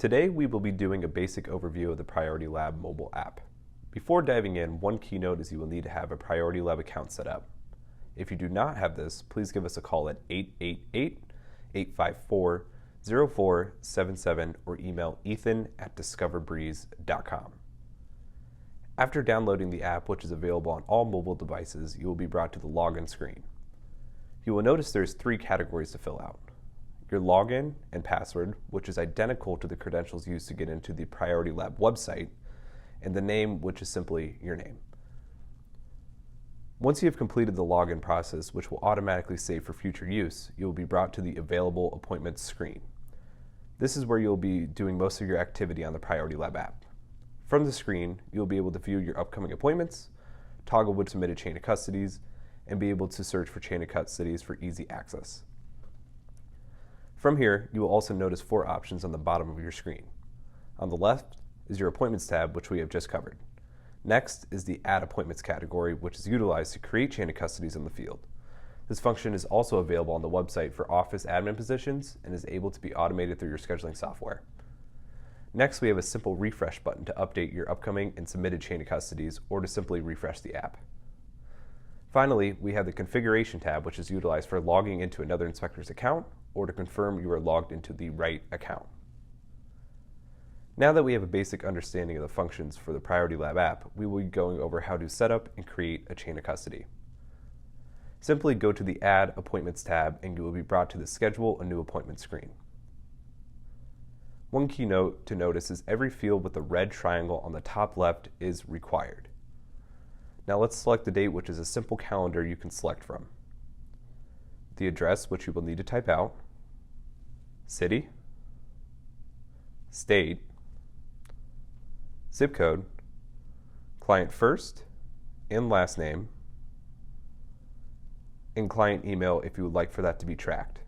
Today we will be doing a basic overview of the PriorityLab mobile app. Before diving in, one keynote is you will need to have a PriorityLab account set up. If you do not have this, please give us a call at 888-854-0477 or email ethan@discoverbreeze.com. After downloading the app, which is available on all mobile devices, you will be brought to the login screen. You will notice there's 3 categories to fill out: your login and password, which is identical to the credentials used to get into the PriorityLab website, and the name, which is simply your name. Once you have completed the login process, which will automatically save for future use, you will be brought to the Available Appointments screen. This is where you'll be doing most of your activity on the PriorityLab app. From the screen, you'll be able to view your upcoming appointments, toggle which submitted chain of custodies, and be able to search for chain of custodies for easy access. From here, you will also notice 4 options on the bottom of your screen. On the left is your Appointments tab, which we have just covered. Next is the Add Appointments category, which is utilized to create chain of custodies in the field. This function is also available on the website for office admin positions and is able to be automated through your scheduling software. Next, we have a simple refresh button to update your upcoming and submitted chain of custodies or to simply refresh the app. Finally, we have the Configuration tab, which is utilized for logging into another inspector's account or to confirm you are logged into the right account. Now that we have a basic understanding of the functions for the PriorityLab app, we will be going over how to set up and create a chain of custody. Simply go to the Add Appointments tab and you will be brought to the Schedule a New Appointment screen. One key note to notice is every field with the red triangle on the top left is required. Now let's select the date, which is a simple calendar you can select from. The address, which you will need to type out, city, state, zip code, client first and last name, and client email if you would like for that to be tracked.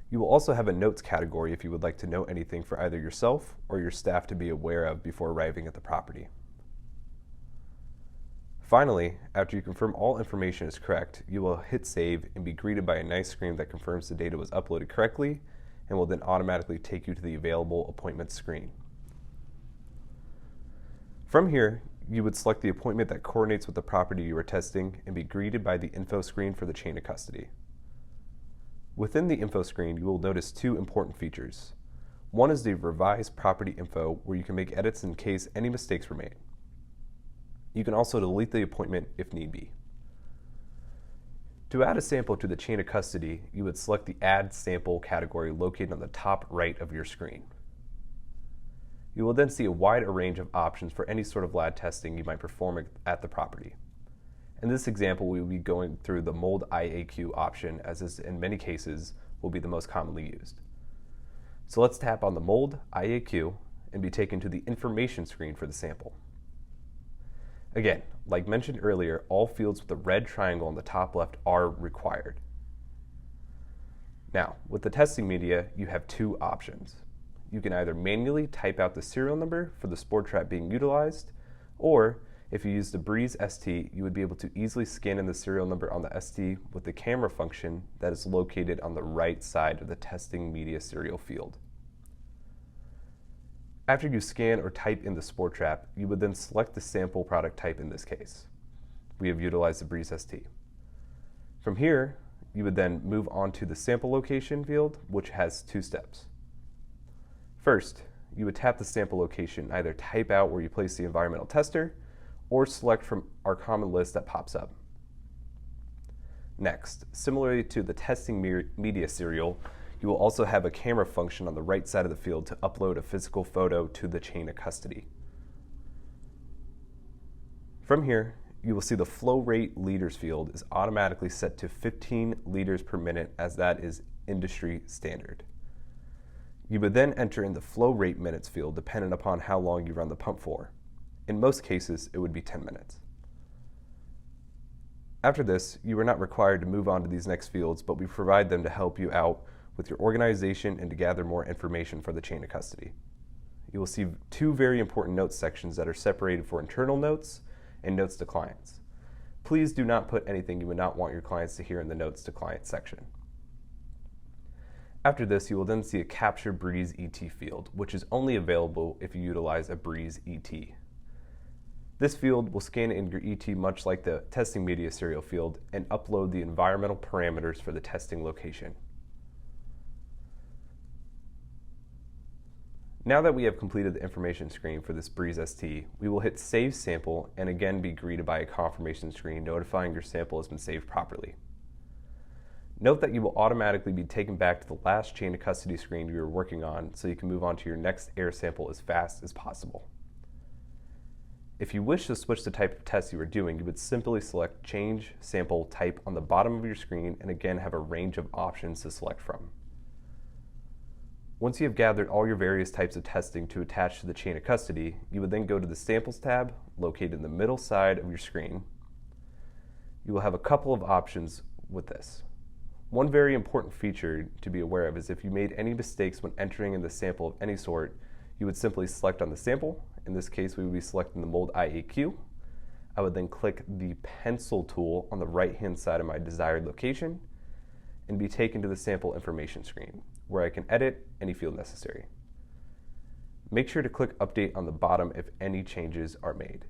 You will also have a notes category if you would like to note anything for either yourself or your staff to be aware of before arriving at the property. Finally, after you confirm all information is correct, you will hit save and be greeted by a nice screen that confirms the data was uploaded correctly and will then automatically take you to the Available Appointments screen. From here, you would select the appointment that coordinates with the property you are testing and be greeted by the info screen for the chain of custody. Within the info screen, you will notice 2 important features. One is the Revised Property Info, where you can make edits in case any mistakes were made. You can also delete the appointment if need be. To add a sample to the chain of custody, you would select the Add Sample category located on the top right of your screen. You will then see a wide range of options for any sort of lab testing you might perform at the property. In this example, we will be going through the Mold IAQ option, as this in many cases will be the most commonly used. So let's tap on the Mold IAQ and be taken to the information screen for the sample. Again, like mentioned earlier, all fields with the red triangle on the top left are required. Now, with the testing media, you have 2 options. You can either manually type out the serial number for the spore trap being utilized, or if you use the Breeze ST, you would be able to easily scan in the serial number on the ST with the camera function that is located on the right side of the testing media serial field. After you scan or type in the spore trap, you would then select the sample product type in this case. We have utilized the Breeze ST. From here, you would then move on to the sample location field, which has 2 steps. First, you would tap the sample location, either type out where you place the environmental tester, or select from our common list that pops up. Next, similarly to the testing media serial, you will also have a camera function on the right side of the field to upload a physical photo to the chain of custody. From here, you will see the flow rate liters field is automatically set to 15 liters per minute, as that is industry standard. You would then enter in the flow rate minutes field dependent upon how long you run the pump for. In most cases, it would be 10 minutes. After this, you are not required to move on to these next fields, but we provide them to help you out with your organization and to gather more information for the chain of custody. You will see 2 very important notes sections that are separated for internal notes and notes to clients. Please do not put anything you would not want your clients to hear in the notes to clients section. After this, you will then see a Capture Breeze ET field, which is only available if you utilize a Breeze ET. This field will scan in your ET much like the testing media serial field and upload the environmental parameters for the testing location. Now that we have completed the information screen for this Breeze ST, we will hit Save Sample and again be greeted by a confirmation screen notifying your sample has been saved properly. Note that you will automatically be taken back to the last chain of custody screen you were working on so you can move on to your next air sample as fast as possible. If you wish to switch the type of test you are doing, you would simply select Change Sample Type on the bottom of your screen and again have a range of options to select from. Once you have gathered all your various types of testing to attach to the chain of custody, you would then go to the Samples tab located in the middle side of your screen. You will have a couple of options with this. One very important feature to be aware of is if you made any mistakes when entering in the sample of any sort, you would simply select on the sample. In this case, we would be selecting the mold IAQ. I would then click the pencil tool on the right-hand side of my desired location and be taken to the sample information screen, where I can edit any field necessary. Make sure to click Update on the bottom if any changes are made.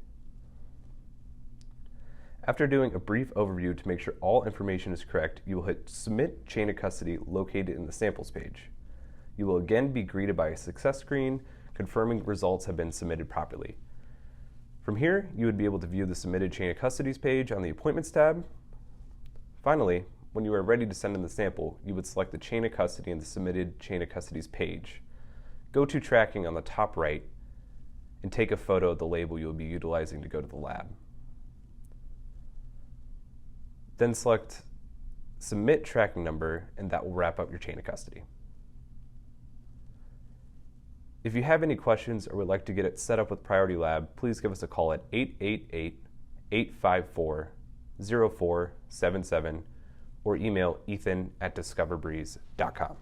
After doing a brief overview to make sure all information is correct, you will hit Submit Chain of Custody located in the Samples page. You will again be greeted by a success screen confirming results have been submitted properly. From here, you would be able to view the Submitted Chain of Custodies page on the Appointments tab. Finally, when you are ready to send in the sample, you would select the Chain of Custody in the Submitted Chain of Custodies page. Go to Tracking on the top right and take a photo of the label you will be utilizing to go to the lab. Then select Submit Tracking Number, and that will wrap up your chain of custody. If you have any questions or would like to get it set up with PriorityLab, please give us a call at 888-854-0477 or email ethan@discoverbreeze.com.